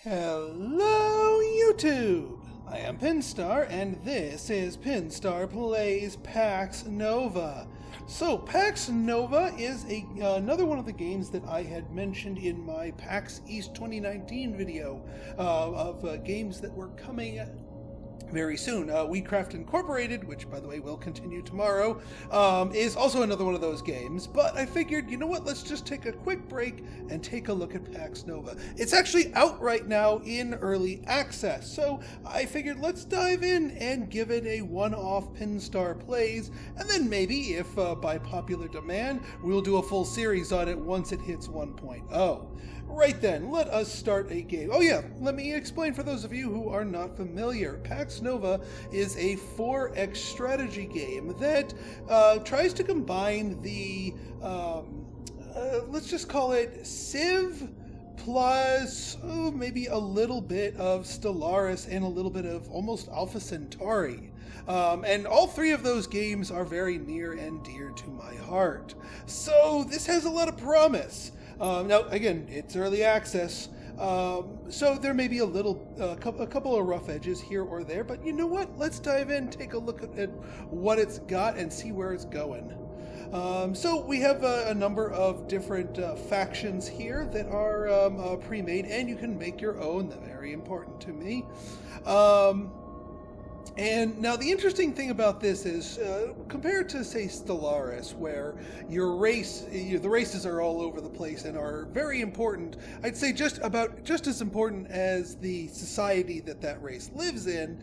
Hello, YouTube! I am Pinstar, and this is Pinstar Plays Pax Nova. So, Pax Nova is another one of the games that I had mentioned in my PAX East 2019 video of games that were coming very soon. Weedcraft Incorporated, which by the way will continue tomorrow, is also another one of those games, but I figured, you know what, let's just take a quick break and take a look at Pax Nova. It's actually out right now in early access, so I figured let's dive in and give it a one-off Pinstar Plays, and then maybe, if by popular demand, we'll do a full series on it once it hits 1.0. Right then, let us start a game. Oh yeah, let me explain for those of you who are not familiar. Pax Nova is a 4X strategy game that tries to combine the, let's just call it Civ plus maybe a little bit of Stellaris and a little bit of almost Alpha Centauri. And all three of those games are very near and dear to my heart. So this has a lot of promise. Now, again, it's early access, so there may be a couple of rough edges here or there, but you know what? Let's dive in, take a look at what it's got, and see where it's going. So we have a number of different factions here that are pre-made, and you can make your own. They're very important to me. And now the interesting thing about this is, compared to, say, Stellaris, where the races are all over the place and are very important, I'd say just as important as the society that race lives in,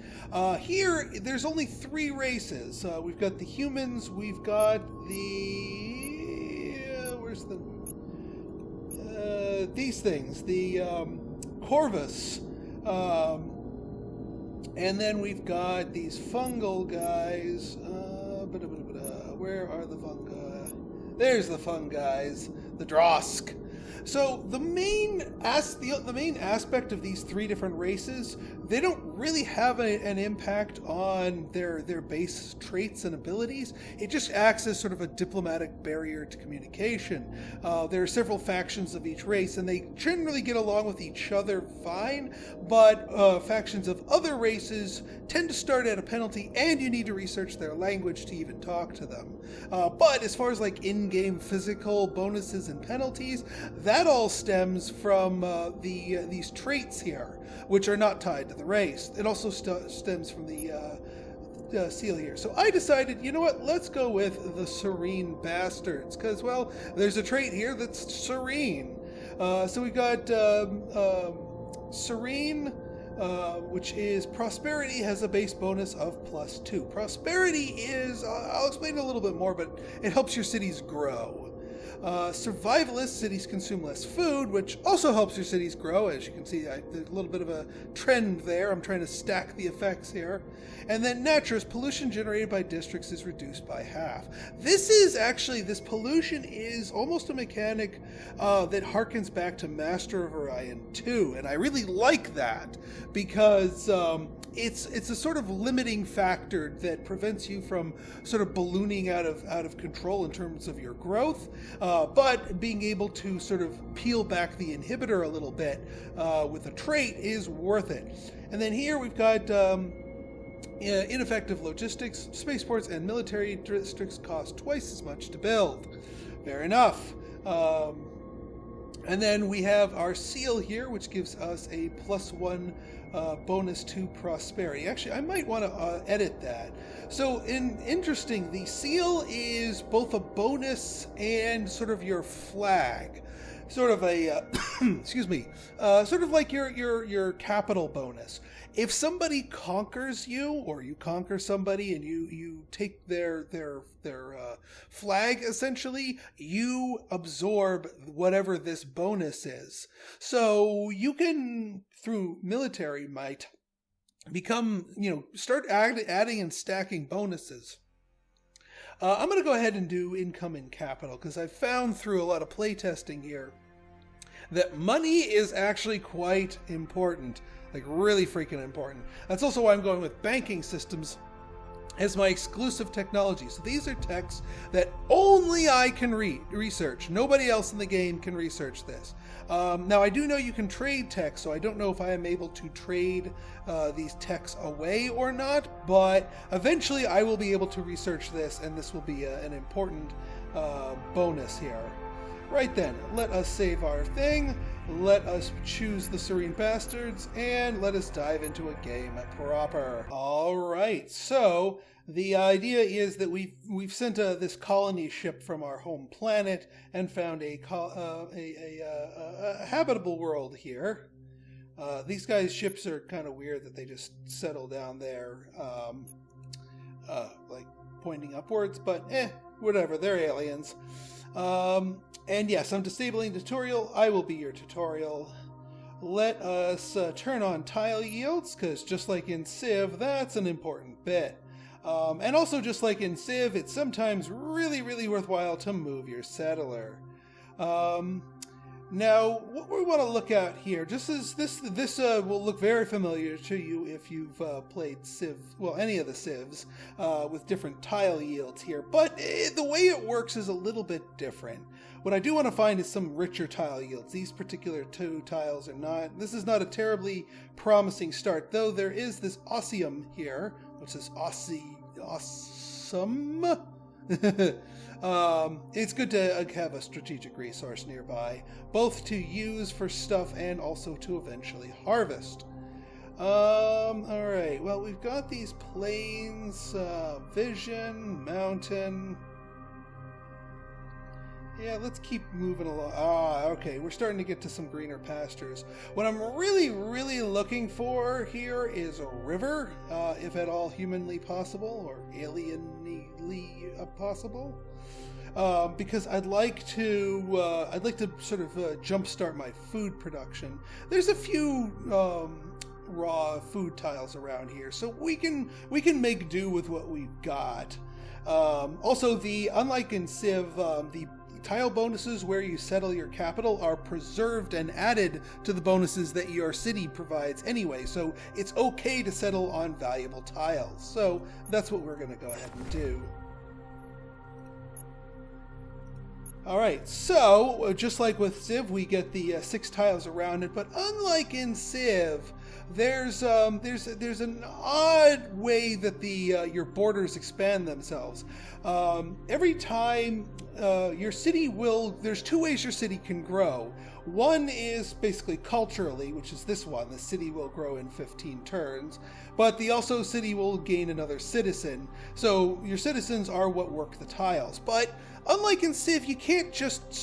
here there's only three races. We've got the humans, we've got the... where's the... these things, the Corvus, and then we've got these fungal guys. Where are the fungi? There's the funguis, the Drosk. So the main aspect of these three different races, they don't really have an impact on their base traits and abilities. It just acts as sort of a diplomatic barrier to communication. There are several factions of each race, and they generally get along with each other fine, but factions of other races tend to start at a penalty, and you need to research their language to even talk to them. But as far as like in-game physical bonuses and penalties, that all stems from these traits here, which are not tied to the race. It also stems from the seal here. So I decided, you know what, let's go with the Serene Bastards, because, well, there's a trait here that's serene. So we've got Serene, which is Prosperity, has a base bonus of +2. Prosperity is, I'll explain a little bit more, but it helps your cities grow. Survivalist, cities consume less food, which also helps your cities grow. As you can see, there's a little bit of a trend there. I'm trying to stack the effects here. And then Naturist, pollution generated by districts is reduced by half. This pollution is almost a mechanic that harkens back to Master of Orion 2, and I really like that because it's a sort of limiting factor that prevents you from sort of ballooning out of control in terms of your growth, but being able to sort of peel back the inhibitor a little bit with a trait is worth it. And then here we've got ineffective logistics, spaceports, and military districts cost twice as much to build. Fair enough. And then we have our seal here, which gives us a +1 bonus to prosperity. Actually, I might want to edit that. So, interesting, the seal is both a bonus and sort of your flag. Sort of a, excuse me, sort of like your capital bonus. If somebody conquers you, or you conquer somebody and you take their flag, essentially, you absorb whatever this bonus is. So you can, through military might, become, start adding and stacking bonuses. I'm going to go ahead and do income in capital, because I've found through a lot of playtesting here that money is actually quite important. Like, really freaking important. That's also why I'm going with banking systems, as my exclusive technology. So these are techs that only I can research. Nobody else in the game can research this. Now, I do know you can trade techs, so I don't know if I am able to trade these techs away or not, but eventually I will be able to research this, and this will be an important bonus here. Right then, let us save our thing, let us choose the Serene Bastards, and let us dive into a game proper. Alright, so the idea is that we've sent this colony ship from our home planet and found a habitable world here. These guys' ships are kind of weird that they just settle down there, like pointing upwards, but whatever, they're aliens. And yes, I'm disabling tutorial. I will be your tutorial. Let us turn on tile yields, because just like in Civ, that's an important bit. And also just like in Civ, it's sometimes really, really worthwhile to move your settler. Now, what we want to look at here, just as this will look very familiar to you if you've played Civ, well, any of the Civs, with different tile yields here, but the way it works is a little bit different. What I do want to find is some richer tile yields. These particular two tiles are not. This is not a terribly promising start, though there is this osmium here, which is awesome. It's good to have a strategic resource nearby, both to use for stuff and also to eventually harvest. Alright, well, we've got these plains, vision, mountain. Yeah, let's keep moving along. Okay, we're starting to get to some greener pastures. What I'm really, really looking for here is a river, if at all humanly possible, or alienly possible. Because I'd like to sort of jumpstart my food production. There's a few raw food tiles around here, so we can make do with what we've got. Also, unlike in Civ, the tile bonuses where you settle your capital are preserved and added to the bonuses that your city provides anyway, so it's okay to settle on valuable tiles. So that's what we're going to go ahead and do. Alright, so just like with Civ, we get the 6 tiles around it, but unlike in Civ, there's an odd way that your borders expand themselves. Every time your city there's 2 ways your city can grow. One is basically culturally, which is this one. The city will grow in 15 turns, but the city will gain another citizen. So your citizens are what work the tiles. But unlike in Civ, you can't just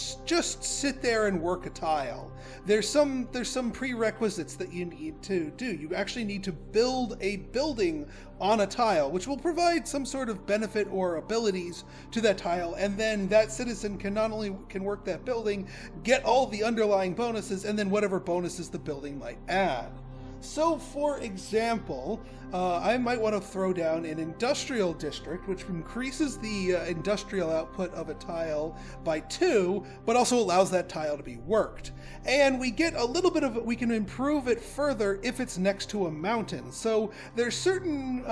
sit there and work a tile. There's some prerequisites that you need to do. You actually need to build a building on a tile, which will provide some sort of benefit or abilities to that tile, and then that citizen can not only work that building, get all the underlying bonuses, and then whatever bonuses the building might add. So, for example, I might want to throw down an industrial district, which increases the industrial output of a tile by 2, but also allows that tile to be worked. And we get a little bit of it, we can improve it further if it's next to a mountain. So there's certain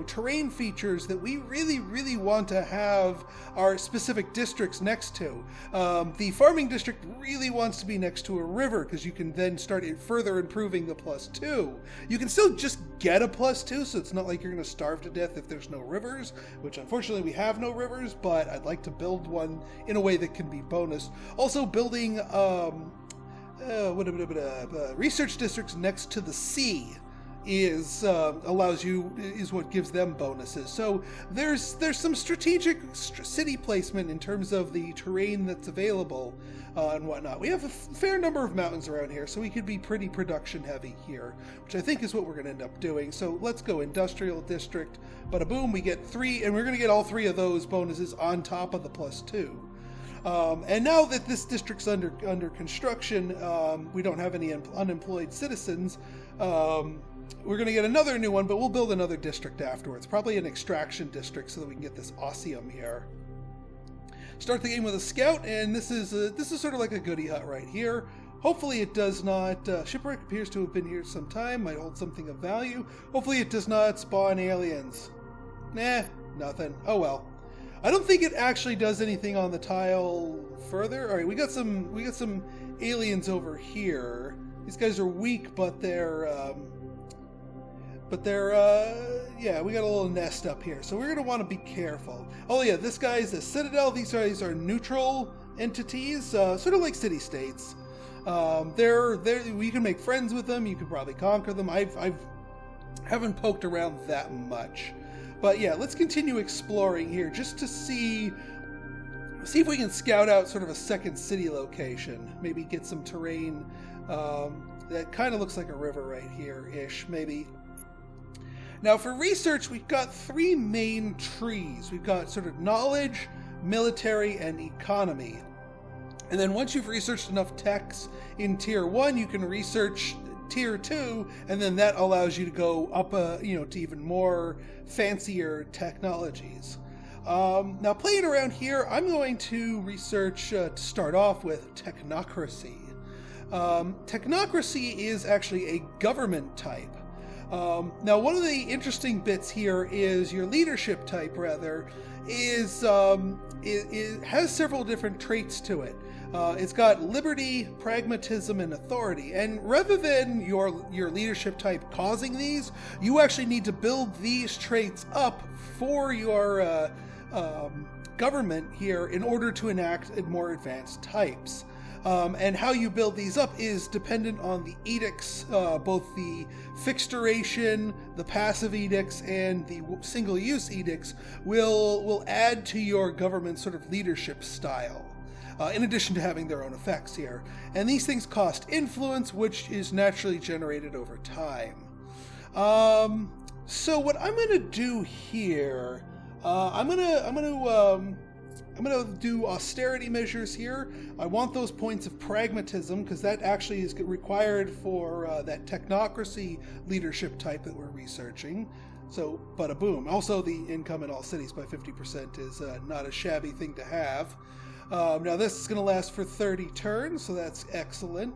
terrain features that we really, really want to have our specific districts next to. The farming district really wants to be next to a river, because you can then start further improving the +2. You can still just get a +2, so it's not like you're going to starve to death if there's no rivers, which unfortunately we have no rivers, but I'd like to build one in a way that can be bonus. Also building research districts next to the sea is what gives them bonuses. So there's some strategic city placement in terms of the terrain that's available and whatnot. We have a fair number of mountains around here, so we could be pretty production heavy here, which I think is what we're going to end up doing. So let's go industrial district. Bada boom, we get 3, and we're going to get all 3 of those bonuses on top of the +2. And now that this district's under construction, we don't have any unemployed citizens. We're going to get another new one, but we'll build another district afterwards. Probably an extraction district so that we can get this osmium here. Start the game with a scout, and this is sort of like a goodie hut right here. Hopefully it does not... shipwreck appears to have been here some time. Might hold something of value. Hopefully it does not spawn aliens. Nah, nothing. Oh well. I don't think it actually does anything on the tile further. All right, we got some aliens over here. These guys are weak, but they're yeah, we got a little nest up here, so we're gonna want to be careful. Oh yeah, this guy's a citadel. These guys are neutral entities, sort of like city-states. We can make friends with them. You can probably conquer them. I haven't poked around that much. But yeah, let's continue exploring here just to see if we can scout out sort of a second city location. Maybe get some terrain that kind of looks like a river right here-ish, maybe. Now for research, we've got 3 main trees. We've got sort of knowledge, military, and economy. And then once you've researched enough techs in Tier 1, you can research Tier 2, and then that allows you to go up, to even more fancier technologies. Now, playing around here, I'm going to research, to start off with, technocracy. Technocracy is actually a government type. Now, one of the interesting bits here is your leadership type, rather, has several different traits to it. It's got liberty, pragmatism, and authority. And rather than your leadership type causing these, you actually need to build these traits up for your government here in order to enact more advanced types. And how you build these up is dependent on the edicts, both the fixed duration, the passive edicts, and the single-use edicts will add to your government's sort of leadership style. In addition to having their own effects here. And these things cost influence, which is naturally generated over time. So what I'm going to do here, I'm going to do austerity measures here. I want those points of pragmatism, because that actually is required for that technocracy leadership type that we're researching. So, bada boom. Also, the income in all cities by 50% is not a shabby thing to have. Now this is going to last for 30 turns, so that's excellent.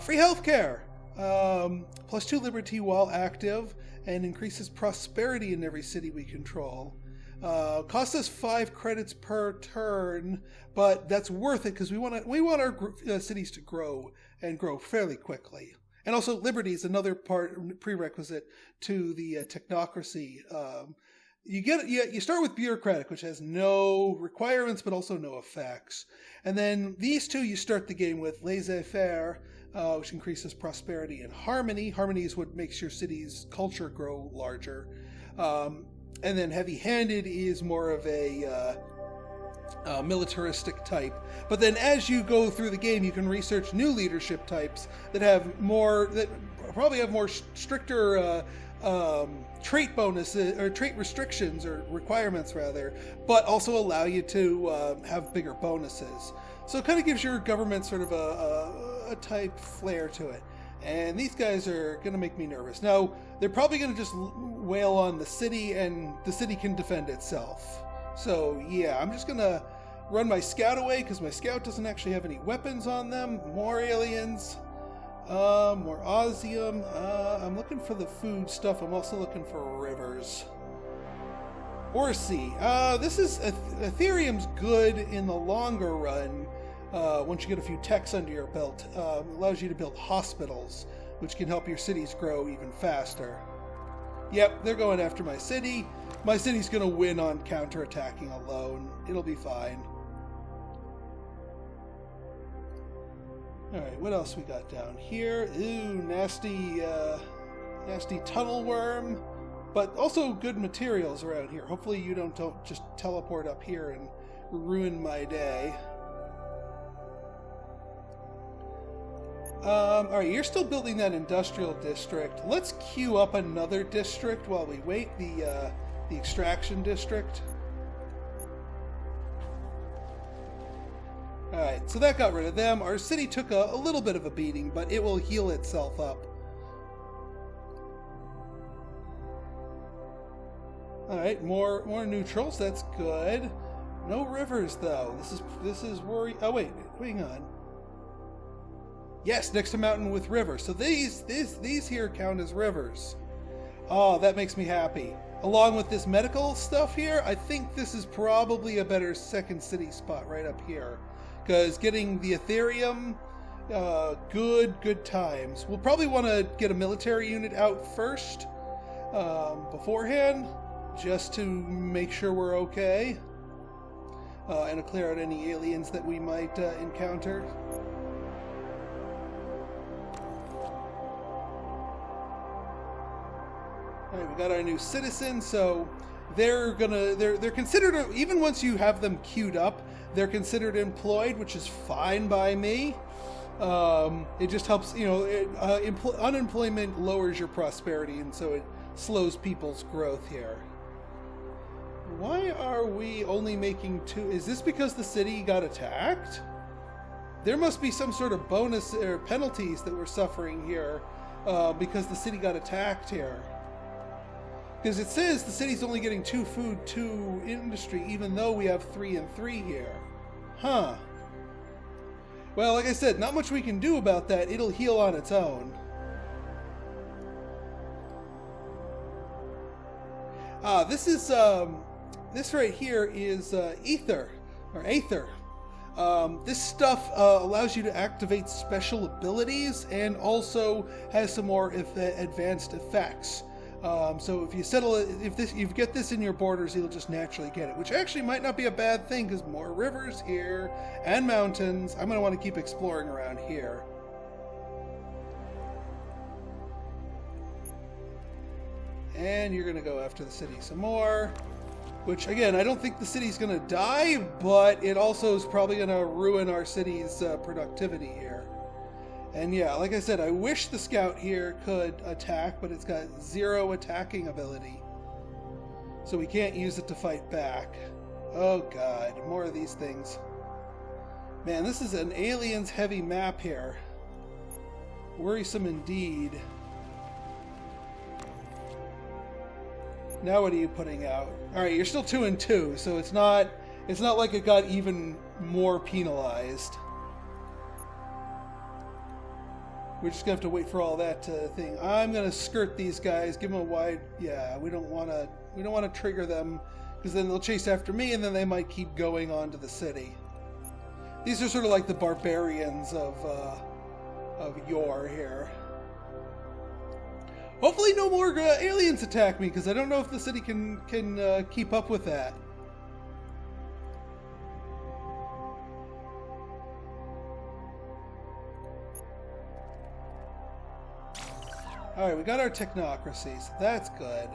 Free healthcare, +2 liberty while active, and increases prosperity in every city we control. Costs us 5 credits per turn, but that's worth it because we want our cities to grow and grow fairly quickly. And also liberty is another prerequisite to the technocracy. You start with bureaucratic, which has no requirements but also no effects. And then these two you start the game with laissez-faire, which increases prosperity and harmony. Harmony is what makes your city's culture grow larger. And then heavy-handed is more of a militaristic type. But then as you go through the game, you can research new leadership types that probably have more stricter trait bonuses or trait restrictions or requirements rather, but also allow you to have bigger bonuses. So it kind of gives your government sort of a type flair to it. And these guys are going to make me nervous. Now, they're probably going to just wail on the city, and the city can defend itself. So yeah, I'm just going to run my scout away because my scout doesn't actually have any weapons on them. More aliens. More Osium. I'm looking for the food stuff. I'm also looking for rivers. Orsi. Ethereum's good in the longer run. Once you get a few techs under your belt, allows you to build hospitals, which can help your cities grow even faster. Yep, they're going after my city. My city's going to win on counterattacking alone. It'll be fine. Alright, what else we got down here? Ooh, nasty tunnel worm. But also good materials around here. Hopefully you don't just teleport up here and ruin my day. Alright, you're still building that industrial district. Let's queue up another district while we wait, the extraction district. Alright, so that got rid of them. Our city took a little bit of a beating, but it will heal itself up. Alright, more neutrals, that's good. No rivers though. This is worry. Oh wait, hang on. Yes, next to mountain with river. So these here count as rivers. Oh, that makes me happy. along with this medical stuff here, I think this is probably a better second city spot right up here. Because getting the Ethereum, good times. We'll probably want to get a military unit out first, beforehand, just to make sure we're okay. And to clear out any aliens that we might encounter. Alright, we got our new citizens, so they're considered, even once you have them queued up, they're considered employed, which is fine by me. It just helps, unemployment lowers your prosperity, and so it slows people's growth here. Why are we only making 2? Is this because the city got attacked? There must be some sort of bonus or penalties that we're suffering here because the city got attacked here. Because it says the city's only getting 2 food, 2 industry, even though we have 3 and 3 here. Huh. Well, like I said, not much we can do about that. It'll heal on its own. This right here is Aether. This stuff allows you to activate special abilities and also has some more advanced effects. So if you if you get this in your borders, you'll just naturally get it, which actually might not be a bad thing because more rivers here and mountains. I'm going to want to keep exploring around here. And you're going to go after the city some more, which again, I don't think the city's going to die, but it also is probably going to ruin our city's productivity here. And yeah, like I said, I wish the scout here could attack, but it's got 0 attacking ability. So we can't use it to fight back. Oh god, more of these things. Man, this is an aliens heavy map here. Worrisome indeed. Now what are you putting out? Alright, you're still 2 and 2, so it's not like it got even more penalized. We're just gonna have to wait for all that thing. I'm gonna skirt these guys, give them a wide. Yeah, we don't want to trigger them because then they'll chase after me, and then they might keep going on to the city. These are sort of like the barbarians of yore here. Hopefully, no more aliens attack me because I don't know if the city can keep up with that. Alright, we got our technocracies. That's good.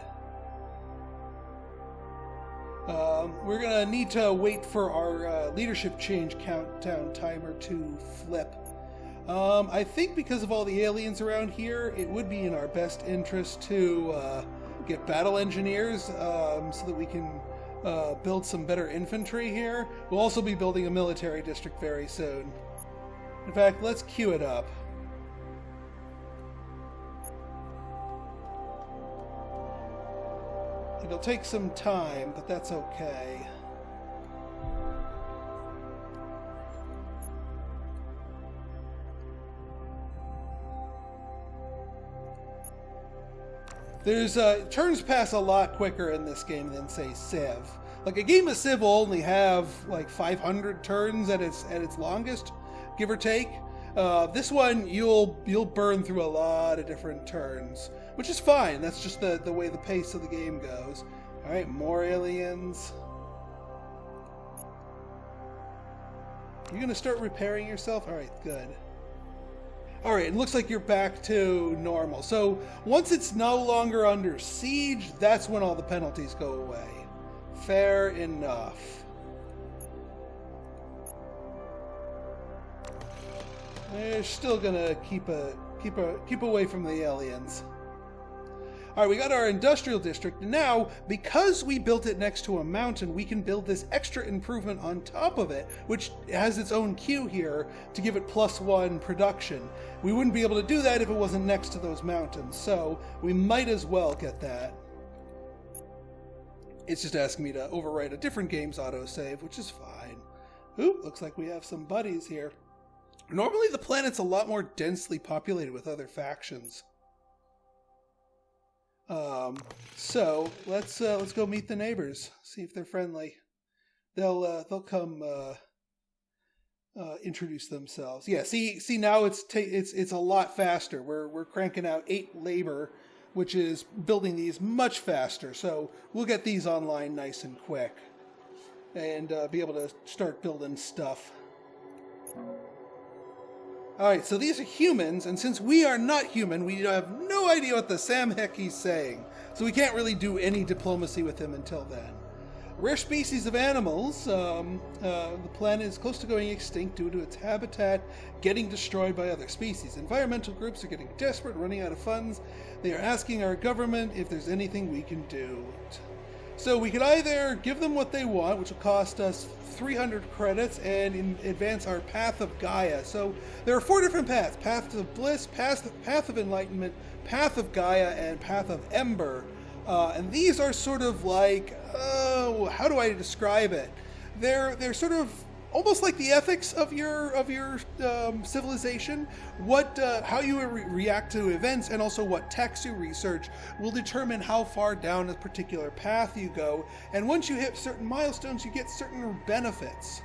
We're going to need to wait for our leadership change countdown timer to flip. I think because of all the aliens around here, it would be in our best interest to get battle engineers so that we can build some better infantry here. We'll also be building a military district very soon. In fact, let's queue it up. It'll take some time, but that's okay. There's turns pass a lot quicker in this game than say Civ. Like a game of Civ will only have like 500 turns at its longest, give or take. This one you'll burn through a lot of different turns, which is fine. That's just the way the pace of the game goes. All right, more aliens. You're gonna start repairing yourself? All right, good. All right, it looks like you're back to normal. So once it's no longer under siege, that's when all the penalties go away. Fair enough. They're still gonna keep away from the aliens. All right, we got our industrial district. Now, because we built it next to a mountain, we can build this extra improvement on top of it, which has its own queue here to give it +1 production. We wouldn't be able to do that if it wasn't next to those mountains, so we might as well get that. It's just asking me to overwrite a different game's autosave, which is fine. Oop, looks like we have some buddies here. Normally the planet's a lot more densely populated with other factions. So let's go meet the neighbors. See if they're friendly. They'll come introduce themselves. Yeah. See now it's a lot faster. We're cranking out 8 labor, which is building these much faster. So we'll get these online nice and quick, and be able to start building stuff. Alright, so these are humans, and since we are not human, we have no idea what the Sam heck he's saying. So we can't really do any diplomacy with him until then. Rare species of animals. The planet is close to going extinct due to its habitat getting destroyed by other species. Environmental groups are getting desperate, running out of funds. They are asking our government if there's anything we can do. So we could either give them what they want, which will cost us 300 credits, and advance our Path of Gaia. So there are 4 different paths: Path of Bliss, Path of Enlightenment, Path of Gaia, and Path of Ember. And these are sort of like, how do I describe it? They're sort of almost like the ethics of your civilization. How you react to events, and also what techs you research, will determine how far down a particular path you go. And once you hit certain milestones, you get certain benefits.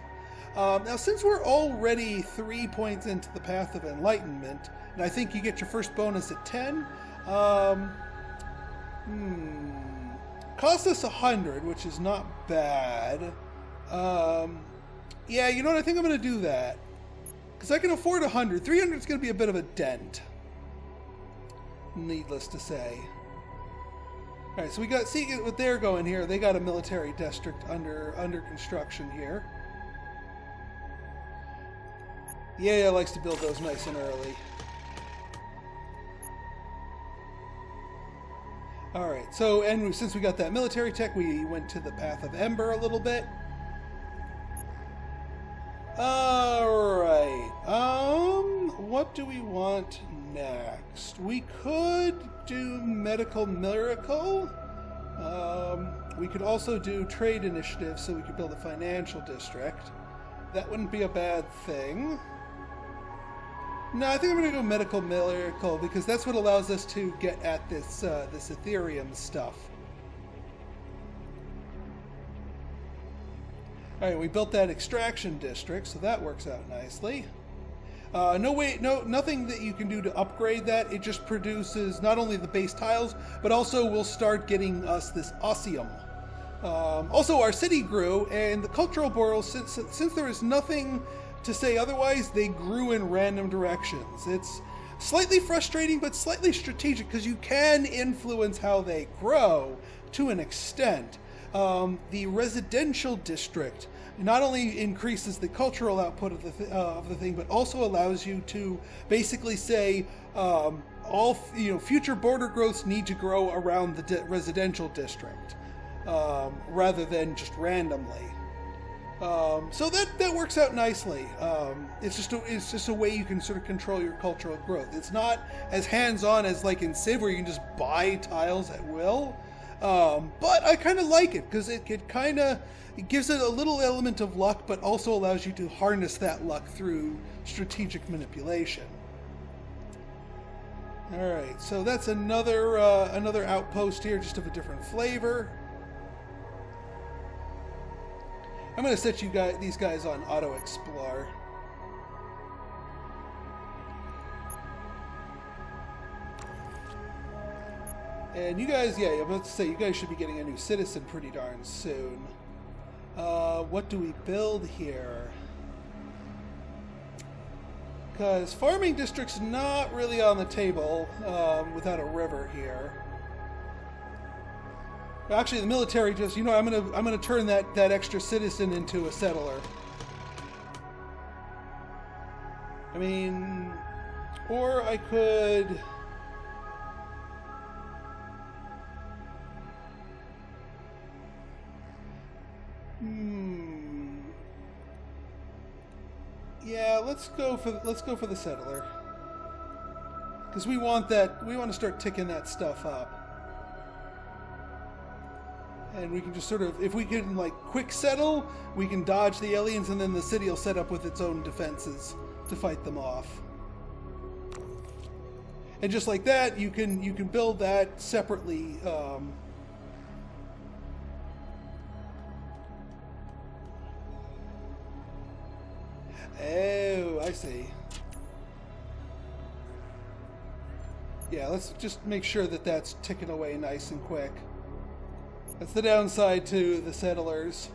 Now, since we're already 3 points into the Path of Enlightenment, and I think you get your first bonus at 10, cost us 100, which is not bad. Yeah, you know what? I think I'm going to do that. Because I can afford 100. 300 is going to be a bit of a dent. Needless to say. Alright, so see what they're going here. They got a military district under construction here. Yeah, likes to build those nice and early. Alright, so, and since we got that military tech, we went to the Path of Ember a little bit. Alright, what do we want next? We could do Medical Miracle. We could also do Trade Initiative, so we could build a financial district. That wouldn't be a bad thing. No, I think I'm going to go Medical Miracle, because that's what allows us to get at this Ethereum stuff. Alright, we built that extraction district, so that works out nicely. Nothing that you can do to upgrade that. It just produces not only the base tiles, but also will start getting us this osmium. Also, our city grew, and the cultural boroughs, since there is nothing to say otherwise, they grew in random directions. It's slightly frustrating, but slightly strategic, because you can influence how they grow to an extent. The residential district not only increases the cultural output of the thing, but also allows you to basically say all future border growths need to grow around the residential district, rather than just randomly. So that works out nicely. It's just a way you can sort of control your cultural growth. It's not as hands-on as like in Civ, where you can just buy tiles at will. But I kind of like it, because it gives it a little element of luck, but also allows you to harness that luck through strategic manipulation. Alright, so that's another outpost here, just of a different flavor. I'm going to set these guys on Auto Explore. And you guys, yeah, I'm about to say, you guys should be getting a new citizen pretty darn soon. What do we build here? Because farming district's not really on the table without a river here. Actually, the military just, I'm gonna turn that extra citizen into a settler. I mean, or I could. Yeah, let's go for the settler, because we want to start ticking that stuff up, and we can just sort of, if we can like quick settle, we can dodge the aliens, and then the city will set up with its own defenses to fight them off. And just like that, you can build that separately. Oh, I see. Yeah, let's just make sure that that's ticking away nice and quick. That's the downside to the settlers.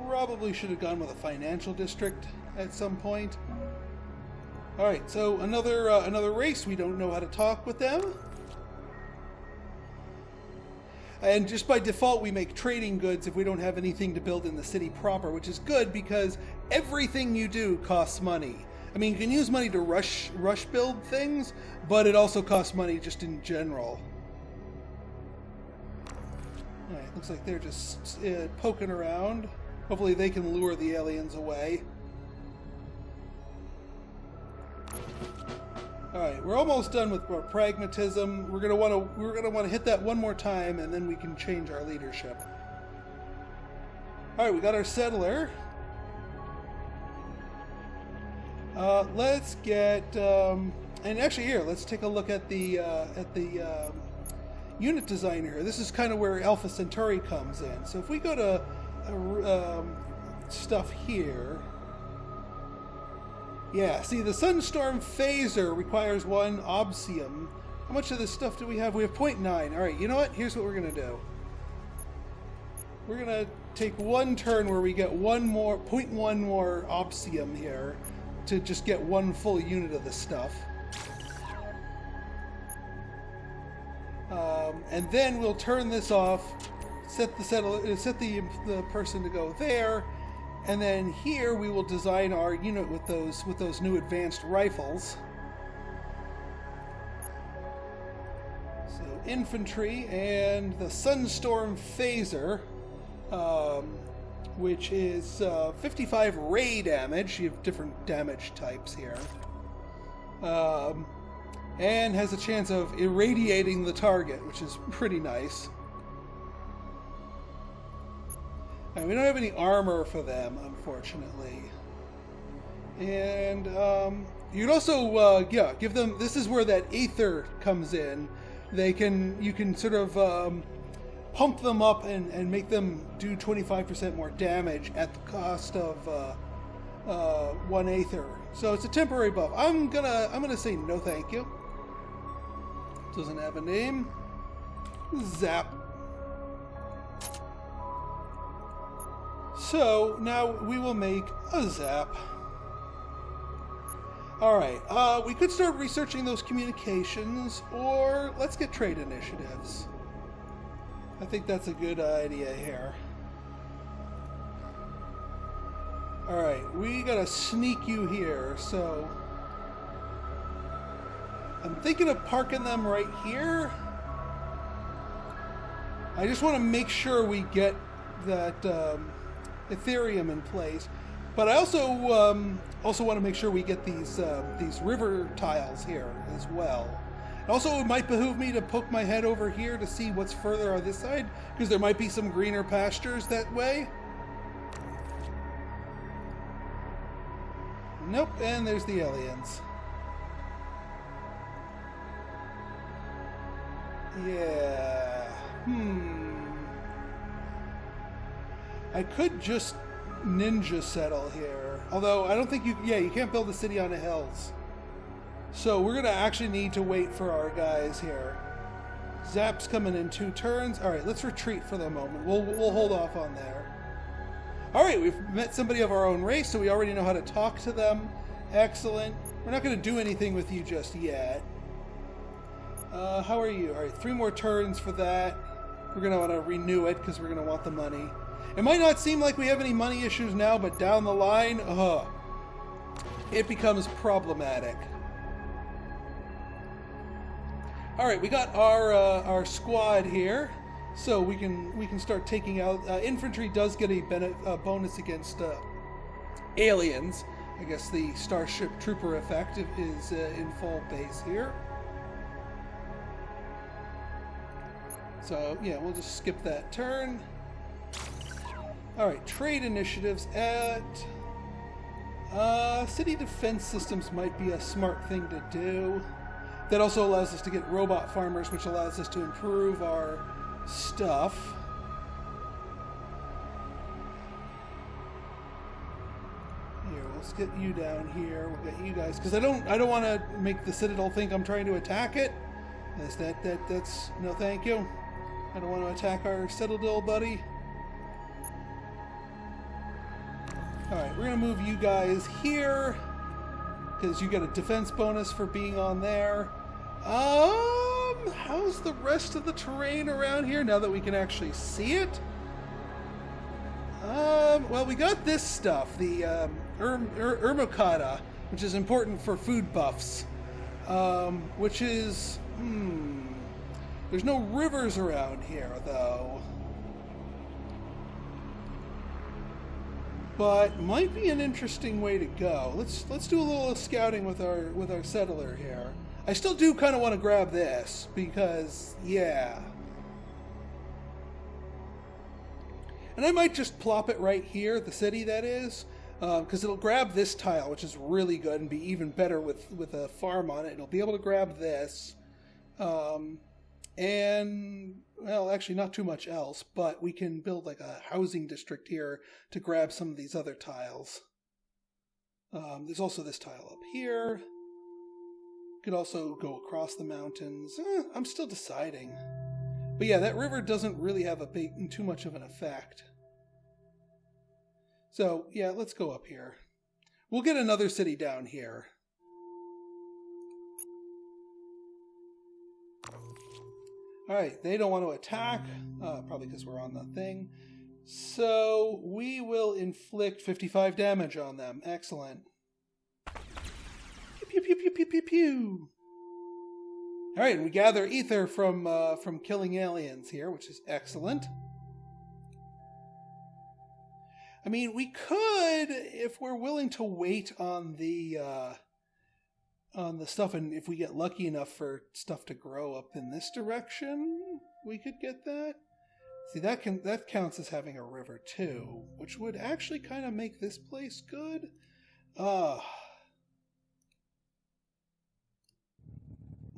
Probably should have gone with a financial district at some point. All right, so another race. We don't know how to talk with them. And just by default, we make trading goods if we don't have anything to build in the city proper, which is good because everything you do costs money. I mean, you can use money to rush build things, but it also costs money just in general. All right, looks like they're just poking around. Hopefully they can lure the aliens away. All right, we're almost done with our pragmatism. We're gonna want to hit that one more time, and then we can change our leadership. All right, we got our settler. Let's get and actually here, let's take a look at the unit designer here. This is kind of where Alpha Centauri comes in. So if we go to stuff here. Yeah, see, the Sunstorm Phaser requires 1 Obsium. How much of this stuff do we have? We have 0.9. Alright, you know what? Here's what we're going to do. We're going to take one turn where we get 0.1 more Obsium here to just get 1 full unit of this stuff. And then we'll turn this off, set the person to go there, and then here we will design our unit with those new advanced rifles. So infantry and the Sunstorm Phaser, which is 55 ray damage. You have different damage types here. And has a chance of irradiating the target, which is pretty nice. And we don't have any armor for them, unfortunately. And you can also, give them. This is where that ether comes in. You can sort of pump them up and make them do 25% more damage at the cost of 1 ether. So it's a temporary buff. I'm gonna say no, thank you. Doesn't have a name. Zap. So now we will make a zap. Alright, we could start researching those communications, or let's get trade initiatives. I think that's a good idea here. Alright, we gotta sneak you here, so I'm thinking of parking them right here. I just want to make sure we get that Ethereum in place, but I also want to make sure we get these river tiles here as well. And also, it might behoove me to poke my head over here to see what's further on this side, because there might be some greener pastures that way. Nope, and there's the aliens. Yeah. I could just ninja settle here. Although, I don't think you can't build a city on the hills. So, we're going to actually need to wait for our guys here. Zap's coming in 2 turns. Alright, let's retreat for the moment. We'll hold off on there. Alright, we've met somebody of our own race, so we already know how to talk to them. Excellent. We're not going to do anything with you just yet. How are you? Alright, 3 more turns for that. We're going to want to renew it because we're going to want the money. It might not seem like we have any money issues now, but down the line, it becomes problematic. Alright, we got our squad here, so we can start taking out... infantry does get a bonus against aliens. I guess the Starship Trooper effect is in full base here. So, yeah, we'll just skip that turn. Alright, trade initiatives at... city defense systems might be a smart thing to do. That also allows us to get robot farmers, which allows us to improve our stuff. Here, let's get you down here. We'll get you guys, because I don't want to make the Citadel think I'm trying to attack it. That's no thank you. I don't want to attack our Citadel buddy. Alright, we're going to move you guys here, because you get a defense bonus for being on there. How's the rest of the terrain around here now that we can actually see it? Well, we got this stuff, the Ermocata, which is important for food buffs, which is, there's no rivers around here, though. But might be an interesting way to go. Let's do a little scouting with our settler here. I still do kind of want to grab this because, yeah. And I might just plop it right here, the city that is, because it'll grab this tile, which is really good and be even better with a farm on it. It'll be able to grab this, and well, actually not too much else, but we can build like a housing district here to grab some of these other tiles. There's also this tile up here. Could also go across the mountains. I'm still deciding. But yeah, that river doesn't really have too much of an effect. So yeah, let's go up here. We'll get another city down here. Alright, they don't want to attack, probably because we're on the thing. So we will inflict 55 damage on them. Excellent. Pew, pew, pew, pew, pew, pew. Alright, and we gather ether from killing aliens here, which is excellent. I mean, we could, if we're willing to wait on the stuff, and if we get lucky enough for stuff to grow up in this direction, we could get that. See, that counts as having a river too, which would actually kind of make this place good.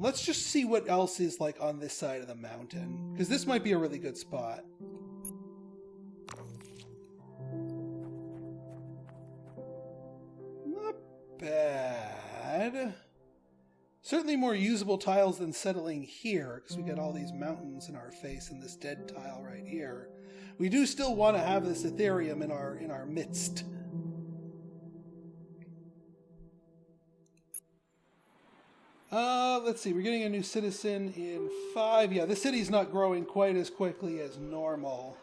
Let's just see what else is like on this side of the mountain, because this might be a really good spot. Not bad. Certainly more usable tiles than settling here, because we got all these mountains in our face and this dead tile right here. We do still want to have this Ethereum in our midst. Let's see, we're getting a new citizen in 5. Yeah, the city's not growing quite as quickly as normal.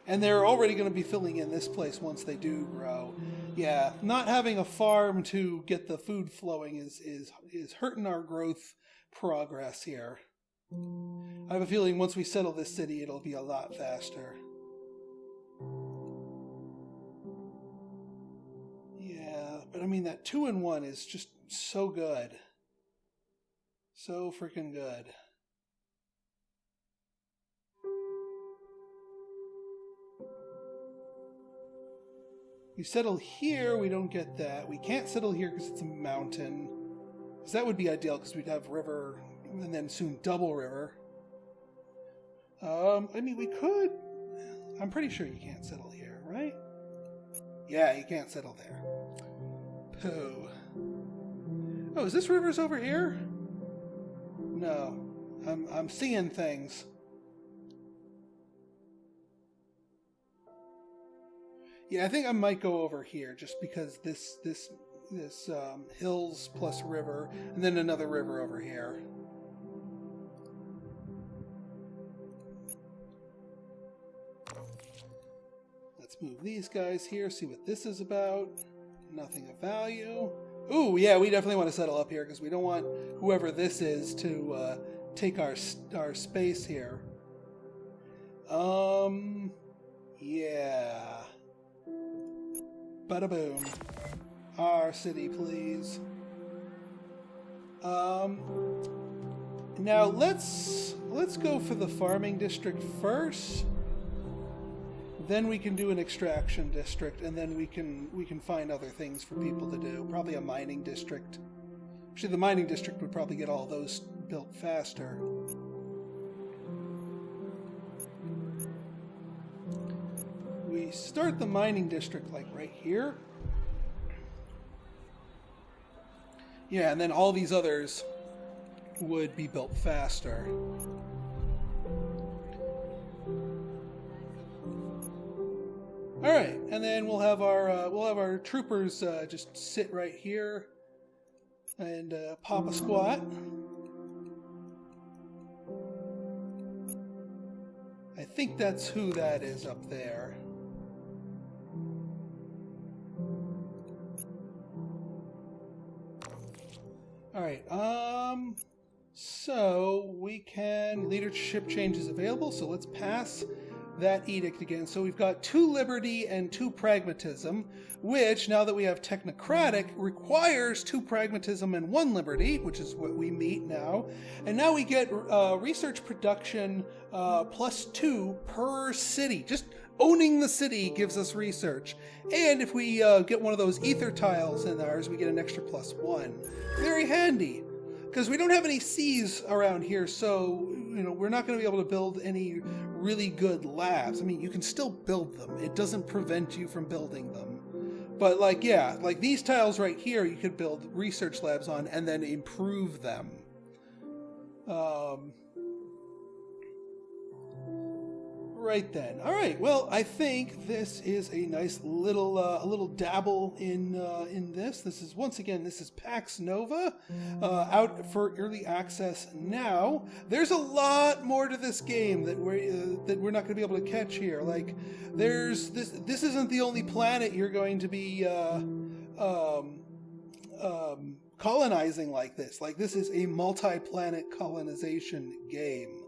And they're already going to be filling in this place once they do grow. Yeah, not having a farm to get the food flowing is hurting our growth progress here. I have a feeling once we settle this city, it'll be a lot faster. Yeah, but I mean, that 2-in-1 is just so good. So freaking good. We settle here, we don't get that. We can't settle here because it's a mountain. Because that would be ideal, because we'd have river, and then soon double river. I mean, we could... I'm pretty sure you can't settle here, right? Yeah, you can't settle there. Pooh. Oh, is this river's over here? No. I'm seeing things. Yeah, I think I might go over here just because this hills plus river, and then another river over here. Let's move these guys here, see what this is about. Nothing of value. Ooh, yeah, we definitely want to settle up here because we don't want whoever this is to take our space here. Yeah. Bada boom. Our city, please. Now let's go for the farming district first. Then we can do an extraction district, and then we can find other things for people to do. Probably a mining district. Actually, the mining district would probably get all those built faster. We start the mining district like right here. Yeah, and then all these others would be built faster. All right, and then we'll have our troopers just sit right here and pop a squat. I think that's who that is up there. All right, so we can, leadership change is available, so let's pass that edict again. So we've got 2 liberty and 2 pragmatism, which, now that we have technocratic, requires 2 pragmatism and 1 liberty, which is what we meet now. And now we get research production +2 per city. Just owning the city gives us research. And if we get one of those ether tiles in ours, we get an extra +1. Very handy. Because we don't have any seas around here, so we're not going to be able to build any really good labs. I mean, you can still build them. It doesn't prevent you from building them. But like these tiles right here, you could build research labs on and then improve them. Right then. All right. Well, I think this is a nice little dabble in this. This is this is Pax Nova, out for early access now. There's a lot more to this game that we're not going to be able to catch here. Like, there's this. This isn't the only planet you're going to be colonizing like this. Like, this is a multi-planet colonization game.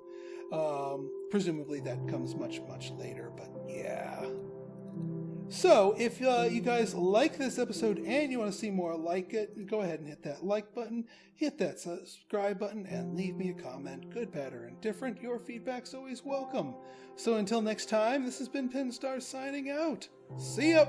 Presumably that comes much, much later, but yeah. So, if you guys like this episode and you want to see more like it, go ahead and hit that like button, hit that subscribe button, and leave me a comment. Good, bad, or indifferent. Your feedback's always welcome. So until next time, this has been Pinstar signing out. See ya!